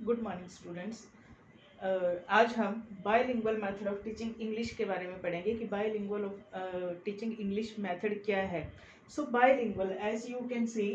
Good morning students. आज हम bilingual method of teaching English के बारे में पढ़ेंगे कि बायलिंगुअल टीचिंग इंग्लिश मेथड क्या है। So bilingual, as you can see,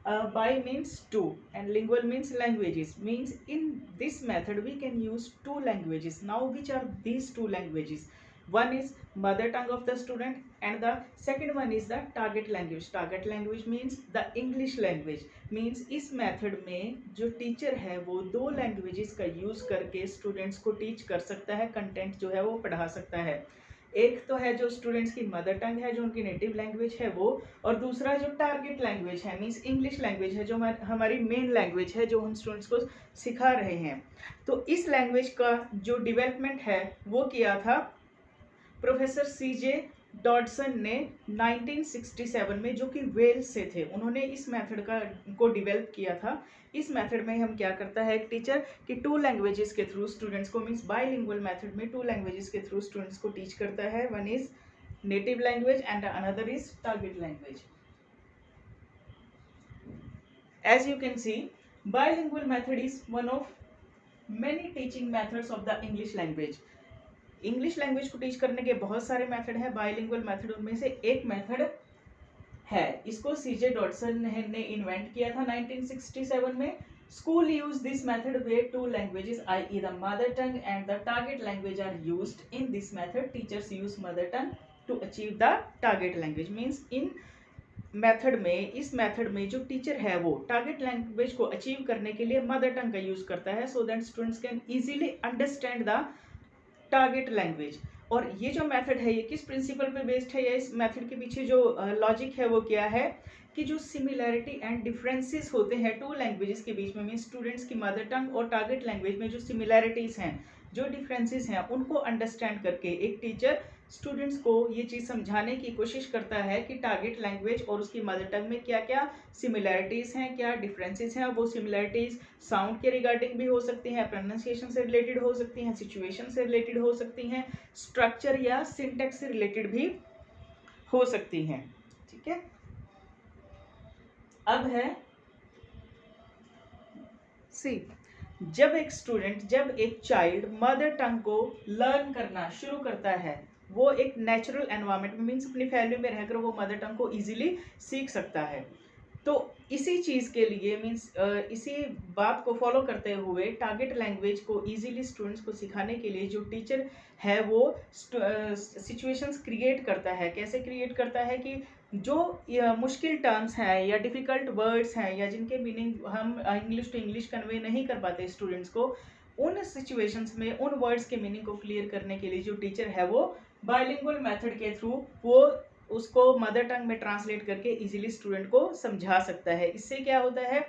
bi means two and lingual means languages, means in this method we can use two languages. Now which are these two languages? One is mother tongue of the student and the second one is the target language. Target language means the English language. Means इस method में जो teacher है वो दो languages का use करके students को teach कर सकता है, कंटेंट जो है वो पढ़ा सकता है. एक तो है जो स्टूडेंट्स की मदर टंग है, जो उनकी नेटिव लैंग्वेज है वो, और दूसरा जो टारगेट लैंग्वेज है मीन्स इंग्लिश लैंग्वेज है, जो हमारी मेन लैंग्वेज है, जो हम स्टूडेंट्स को सिखा रहे हैं. तो इस लैंग्वेज का जो डेवलपमेंट है वो किया था प्रोफेसर सीजे डॉडसन ने 1967 में, जो कि वेल्स से थे. उन्होंने इस मेथड को डेवलप किया था. इस मेथड में हम क्या करता है एक टीचर कि टू लैंग्वेजेस के थ्रू स्टूडेंट्स को, मीन्स बायलिंगुअल मेथड में टू लैंग्वेजेस के थ्रू स्टूडेंट्स को टीच करता है. One is native language and another is target language. As you can see, bilingual method is one of many teaching methods of the English language. English language को teach करने के बहुत सारे method है. Bilingual method उनमें से एक method है. इसको सीजे डॉडसन ने इन्वेंट किया था 1967 में. School use this method where two languages i.e. The mother tongue and the target language are used in this method. Teachers use mother tongue to achieve the target language. Means in method में, इस method में जो teacher है वो target language को achieve करने के लिए मदर टंग का यूज करता है, so that students can easily understand the target language. और ये जो मेथड है ये किस प्रिंसिपल पे बेस्ड है, या इस मेथड के पीछे जो लॉजिक है वो क्या है कि जो सिमिलैरिटी एंड डिफरेंसेस होते हैं टू लैंग्वेजेस के बीच में, मीन स्टूडेंट्स की मदर टंग और टारगेट लैंग्वेज में जो सिमिलैरिटीज हैं, जो डिफरेंसेस हैं, उनको अंडरस्टैंड करके एक टीचर स्टूडेंट्स को ये चीज़ समझाने की कोशिश करता है कि टारगेट लैंग्वेज और उसकी मदर टंग में क्या क्या सिमिलैरिटीज़ हैं, क्या डिफरेंसेस हैं. वो सिमिलैरिटीज़ साउंड के रिगार्डिंग भी हो सकती हैं, प्रोनाउंसिएशन से रिलेटेड हो सकती हैं, सिचुएशन से रिलेटेड हो सकती हैं, स्ट्रक्चर या सिंटेक्स से रिलेटेड भी हो सकती हैं. ठीक है. अब है सी, जब एक चाइल्ड मदर टंग को लर्न करना शुरू करता है, वो एक नेचुरल एनवायरनमेंट में, मीन्स अपनी फैमिली में रहकर वो मदर टंग को इजीली सीख सकता है. तो इसी चीज़ के लिए, मीन्स इसी बात को फॉलो करते हुए टारगेट लैंग्वेज को इजीली स्टूडेंट्स को सिखाने के लिए जो टीचर है वो सिचुएशंस क्रिएट करता है. कैसे क्रिएट करता है कि जो मुश्किल टर्म्स हैं या डिफ़िकल्ट वर्ड्स हैं या जिनके मीनिंग हम इंग्लिश टू इंग्लिश कन्वे नहीं कर पाते स्टूडेंट्स को, उन सिचुएशंस में उन वर्ड्स के मीनिंग को क्लियर करने के लिए जो टीचर है वो बायलिंगुअल मेथड के थ्रू वो उसको मदर टंग में ट्रांसलेट करके इजीली स्टूडेंट को समझा सकता है. इससे क्या होता है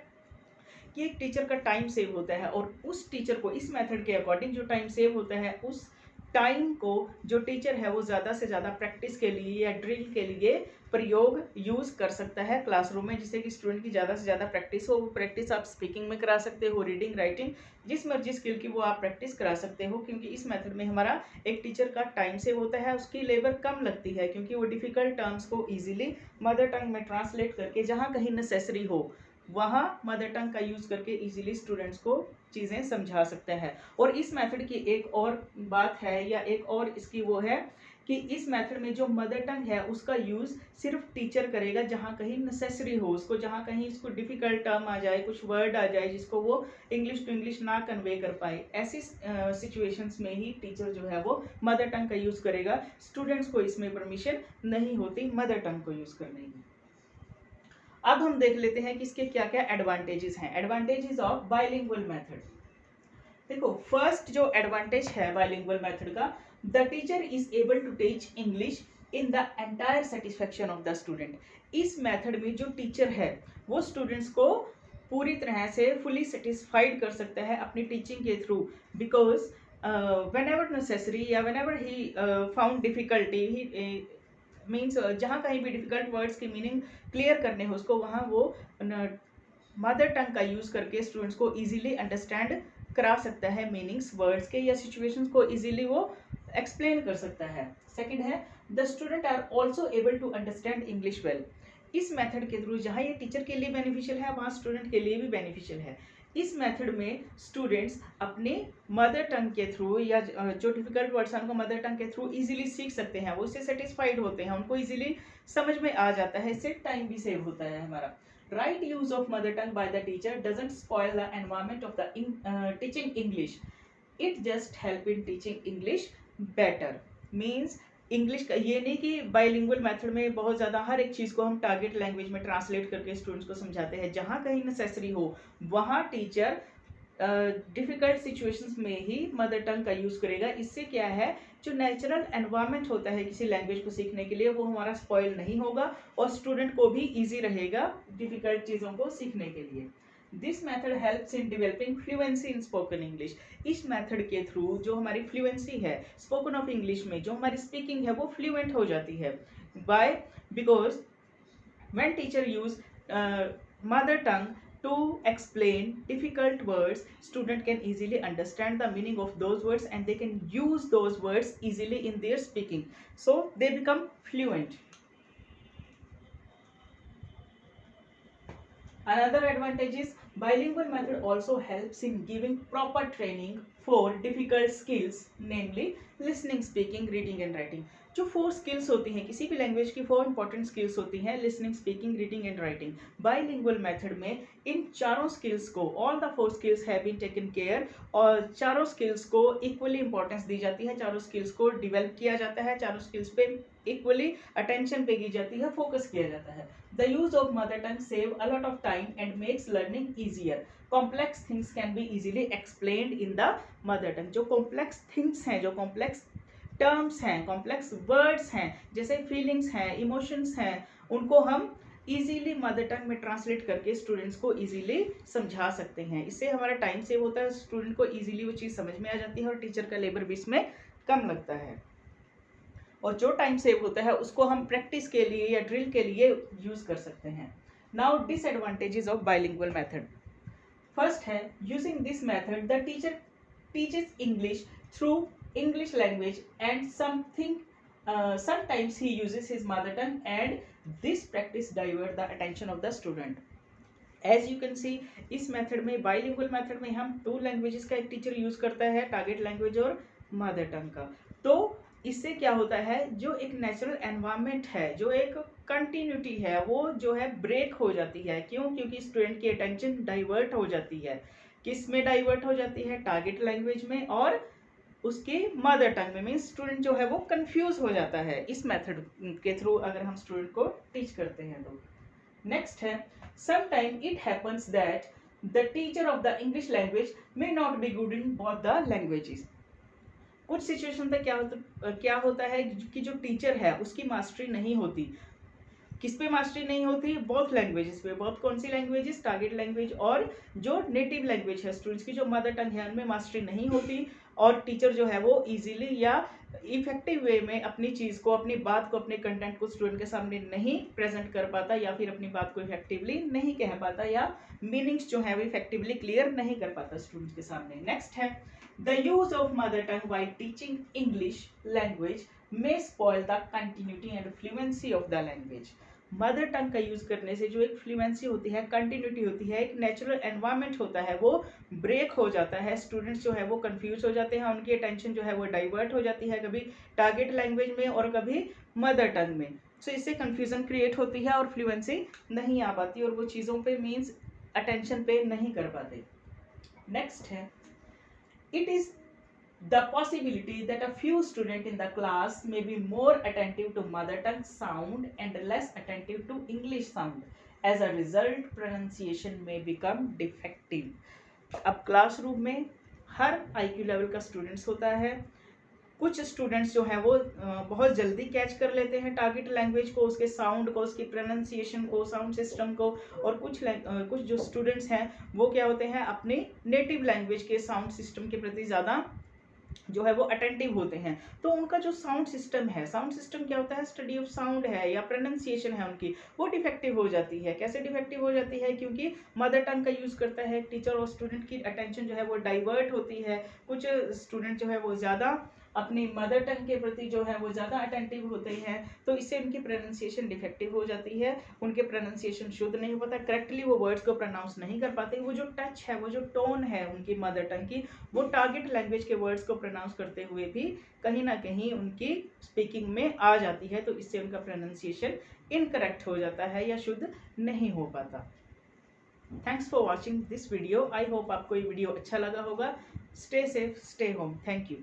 कि एक टीचर का टाइम सेव होता है, और उस टीचर को इस मेथड के अकॉर्डिंग जो टाइम सेव होता है, उस टाइम को जो टीचर है वो ज़्यादा से ज़्यादा प्रैक्टिस के लिए या ड्रिल के लिए प्रयोग यूज़ कर सकता है क्लासरूम में, जिससे कि स्टूडेंट की ज़्यादा से ज़्यादा प्रैक्टिस हो. वो प्रैक्टिस आप स्पीकिंग में करा सकते हो, रीडिंग, राइटिंग, जिस मर्जी स्किल की वो आप प्रैक्टिस करा सकते हो. क्योंकि इस मेथड में हमारा एक टीचर का टाइम सेव होता है, उसकी लेबर कम लगती है, क्योंकि वो डिफ़िकल्ट टर्म्स को ईजिली मदर टंग में ट्रांसलेट करके जहाँ कहीं नेसेसरी हो वहाँ मदर टंग का यूज़ करके इजीली स्टूडेंट्स को चीज़ें समझा सकते हैं. और इस मेथड की एक और बात है, या एक और इसकी वो है कि इस मेथड में जो मदर टंग है उसका यूज़ सिर्फ टीचर करेगा जहाँ कहीं नेसेसरी हो, उसको जहाँ कहीं इसको डिफ़िकल्ट टर्म आ जाए, कुछ वर्ड आ जाए जिसको वो इंग्लिश टू इंग्लिश ना कन्वे कर पाए. ऐसी सिचुएशंस में ही टीचर जो है वो मदर टंग का यूज़ करेगा. स्टूडेंट्स को इसमें परमिशन नहीं होती मदर टंग को यूज़ करने की. अब हम देख लेते हैं कि इसके क्या क्या एडवांटेजेस हैं. Advantages of bilingual method. देखो, फर्स्ट जो एडवांटेज है बायलिंगुअल मेथड का, the teacher is able to teach English in the entire satisfaction of the student. इस मेथड में जो टीचर है वो स्टूडेंट्स को पूरी तरह से फुली सेटिस्फाइड कर सकता है अपनी टीचिंग के थ्रू, बिकॉज whenever necessary या whenever he found difficulty, he means जहाँ कहीं भी डिफिकल्ट वर्ड्स की मीनिंग क्लियर करने हो उसको, वहाँ वो मदर टंग का यूज़ करके स्टूडेंट्स को इजीली अंडरस्टैंड करा सकता है मीनिंग्स वर्ड्स के, या सिचुएशंस को इजीली वो एक्सप्लेन कर सकता है. सेकंड है, the student are also able to understand English well. इस मेथड के थ्रू जहाँ ये टीचर के लिए बेनिफिशियल है वहाँ स्टूडेंट के लिए भी बेनिफिशियल है. इस मेथड में स्टूडेंट्स अपने मदर टंग के थ्रू या जो डिफिकल्ट वर्ड्स हैं उनको मदर टंग के थ्रू इजीली सीख सकते हैं, वो इससे सेटिस्फाइड होते हैं, उनको इजीली समझ में आ जाता है, इससे टाइम भी सेव होता है हमारा। Right use of mother tongue by the teacher doesn't spoil the environment of the teaching English, it just help in teaching English better. Means English का ये नहीं कि बाइलिंगुअल मेथड में बहुत ज़्यादा हर एक चीज़ को हम टारगेट लैंग्वेज में ट्रांसलेट करके स्टूडेंट्स को समझाते हैं, जहाँ कहीं नेसेसरी हो वहाँ टीचर डिफ़िकल्ट सिचुएशंस में ही मदर टंग का यूज़ करेगा। इससे क्या है, जो नेचुरल एनवायरनमेंट होता है किसी लैंग्वेज को सीखने के लिए वो हमारा स्पॉइल नहीं होगा और स्टूडेंट को भी ईजी रहेगा डिफ़िकल्ट चीज़ों को सीखने के लिए। This method helps in developing fluency in spoken English. इस मेथड के थ्रू जो हमारी फ्लुएंसी है स्पोकन ऑफ इंग्लिश में, जो हमारी स्पीकिंग है वो फ्लुएंट हो जाती है। By because when teacher use mother tongue to explain difficult words, student can easily understand the meaning of those words and they can use those words easily in their speaking, so they become fluent. Another advantage is bilingual method also helps in giving proper training for difficult skills, namely listening, speaking, reading and writing. जो 4 skills होती हैं किसी भी language की, 4 important skills होती हैं, listening, speaking, reading and writing. Bilingual method में इन चारों स्किल्स को, all the 4 skills have been taken care, और चारों स्किल्स को इक्वली इंपॉर्टेंस दी जाती है, चारों स्किल्स को डेवलप किया जाता है, चारों स्किल्स पे इक्वली अटेंशन पे की जाती है, फोकस किया जाता है। The use of mother tongue save a lot of time and makes learning easier. Complex things can be easily explained in the mother tongue. जो complex things हैं, जो complex terms हैं, complex words हैं, जैसे feelings हैं, emotions हैं, उनको हम easily mother tongue में translate करके students को easily समझा सकते हैं। इससे हमारा time save होता है, student को easily वो चीज़ समझ में आ जाती है और teacher का labor भी इसमें कम लगता है। और जो टाइम सेव होता है उसको हम प्रैक्टिस के लिए या ड्रिल के लिए यूज कर सकते हैं। Now disadvantages of bilingual method. First है, using this method the teacher teaches English through English language and sometimes he uses his mother tongue and this practice divert the attention of the student. As you can see, इस method में, bilingual method में हम 2 languages का एक teacher use करता है, target language और mother tongue का। तो इससे क्या होता है, जो एक नेचुरल एनवायरनमेंट है, जो एक कंटिन्यूटी है, वो जो है ब्रेक हो जाती है। क्यों? क्योंकि स्टूडेंट की अटेंशन डाइवर्ट हो जाती है। किस में डाइवर्ट हो जाती है? टारगेट लैंग्वेज में और उसके मदर टंग में। मीन्स स्टूडेंट जो है वो कंफ्यूज हो जाता है इस मेथड के थ्रू अगर हम स्टूडेंट को टीच करते हैं तो। नेक्स्ट है, sometimes it happens that the teacher of the English language may not be good in both the languages. कुछ सिचुएशन पे क्या होता है कि जो टीचर है उसकी मास्टरी नहीं होती। किस पे मास्टरी नहीं होती? बोथ लैंग्वेजेस पे। बोथ कौन सी लैंग्वेजेस? टारगेट लैंग्वेज और जो नेटिव लैंग्वेज है स्टूडेंट्स की, जो मदर टंग है, उनमें मास्टरी नहीं होती और टीचर जो है वो इजीली या इफेक्टिव वे में अपनी चीज़ को, अपनी बात को, अपने कंटेंट को स्टूडेंट के सामने नहीं प्रेजेंट कर पाता या फिर अपनी बात को इफेक्टिवली नहीं कह पाता या मीनिंग्स जो है वो इफेक्टिवली क्लियर नहीं कर पाता स्टूडेंट्स के सामने। नेक्स्ट है, the use of mother tongue while teaching English language may spoil the continuity and fluency of the language. Mother tongue का यूज करने से जो एक फ्लुएंसी होती है, कंटिन्यूटी होती है, एक नेचुरल एनवायरनमेंट होता है, वो ब्रेक हो जाता है। स्टूडेंट्स जो है वो कंफ्यूज हो जाते हैं, उनकी अटेंशन जो है वो डाइवर्ट हो जाती है, कभी टारगेट लैंग्वेज में और कभी मदर टंग में। सो इससे कंफ्यूजन क्रिएट होती है और फ्लुएंसी नहीं आ पाती और वो चीज़ों पे मीन्स अटेंशन पे नहीं कर पाते। नेक्स्ट है, it is the possibility that a few students in the class may be more attentive to mother tongue sound and less attentive to English sound. As a result, pronunciation may become defective. अब classroom में हर IQ level का students होता है। कुछ students जो हैं वो बहुत जल्दी कैच कर लेते हैं टारगेट लैंग्वेज को, उसके साउंड को, उसकी प्रोनाउंसिएशन को, साउंड सिस्टम को, और कुछ जो स्टूडेंट्स हैं वो क्या होते हैं, अपने नेटिव लैंग्वेज के साउंड सिस्टम के प्रति ज़्यादा जो है वो अटेंटिव होते हैं। तो उनका जो साउंड सिस्टम है, साउंड सिस्टम क्या होता है, स्टडी ऑफ साउंड है या प्रोनाउंसिएशन है उनकी, वो डिफेक्टिव हो जाती है। कैसे डिफेक्टिव हो जाती है? क्योंकि मदर टंग का यूज़ करता है टीचर और स्टूडेंट की अटेंशन जो है वो डाइवर्ट होती है। कुछ स्टूडेंट जो है वो ज़्यादा अपनी मदर टंग के प्रति जो है वो ज़्यादा अटेंटिव होते हैं, तो इससे उनकी प्रोनाउंसिएशन डिफेक्टिव हो जाती है, उनके प्रोनाउंसिएशन शुद्ध नहीं हो पाता, करेक्टली वो वर्ड्स को प्रोनाउंस नहीं कर पाते। वो जो टच है, वो जो टोन है उनकी मदर टंग की, वो टारगेट लैंग्वेज के वर्ड्स को प्रोनाउंस करते हुए भी कहीं ना कहीं उनकी स्पीकिंग में आ जाती है, तो इससे उनका प्रोनाउंसिएशन इनकरेक्ट हो जाता है या शुद्ध नहीं हो पाता। Thanks for watching this video. I hope आपको ये वीडियो अच्छा लगा होगा। Stay safe, stay home. Thank you.